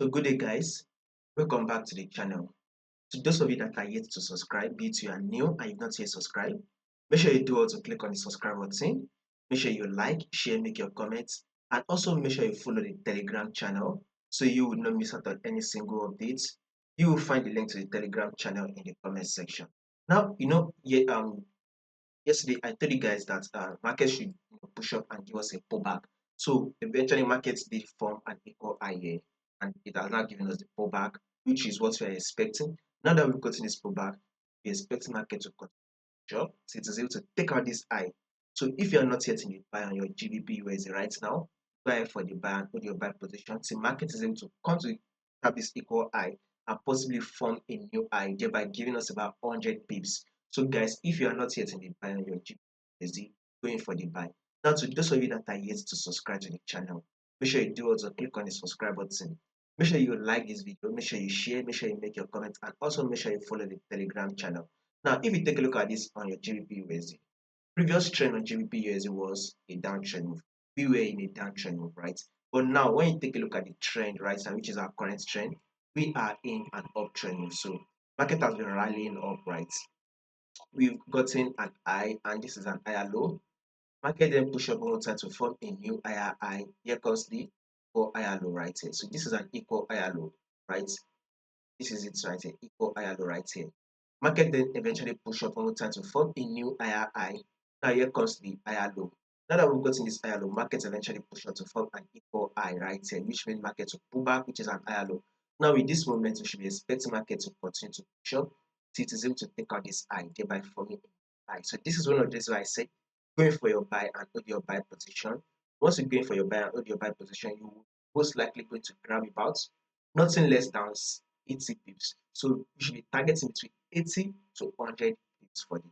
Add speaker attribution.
Speaker 1: So good day guys, welcome back to the channel. To those of you that are yet to subscribe, be it you are new and you've not yet subscribed, make sure you do also click on the subscribe button. Make sure you like, share, make your comments, and also make sure you follow the Telegram channel so you will not miss out on any single updates. You will find the link to the Telegram channel in the comment section. Now, yesterday I told you guys that market should push up and give us a pullback. So eventually markets did form an equal high here, and it has now given us the pullback, which is what we are expecting. Now that we've gotten this pullback, we expect market to continue up, so it is able to take out this high. So if you are not yet in the buy on your GBP USD right now, buy for the buy and hold your buy position. So market is able to come to have this equal high and possibly form a new high, thereby giving us about 100 pips. So guys, if you are not yet in the buy on your GBPUSD, going for the buy. Now to those of you that are yet to subscribe to the channel, make sure you do also click on the subscribe button. Make sure you like this video, make sure you share, make sure you make your comments, and also make sure you follow the Telegram channel. Now, if you take a look at this on your GBPUSD, previous trend on GBPUSD was a downtrend move. We were in a downtrend move, right? But now, when you take a look at the trend right now, which is our current trend, we are in an uptrend move. So, market has been rallying up, right? We've gotten an high, and this is an higher low. Market then push up one more time to form a new higher high. Here comes the equal higher low right here. So this is an equal higher low, right? This is it right here, equal higher low right here. Market then eventually push up one more time to form a new higher high. Now here comes the higher low. Now that we've gotten this higher low, market eventually push up to form an equal high right here, which means market to pull back, which is an higher low. Now with this moment, we should be expecting market to continue to push up till it is able to take out this high, thereby forming a high. So this is one of the reasons why I said going for your buy and hold your buy position. Once you're going for your buy and hold your buy position, you will most likely going to grab about nothing less than 80 pips. So you should be targeting between 80 to 100 pips for the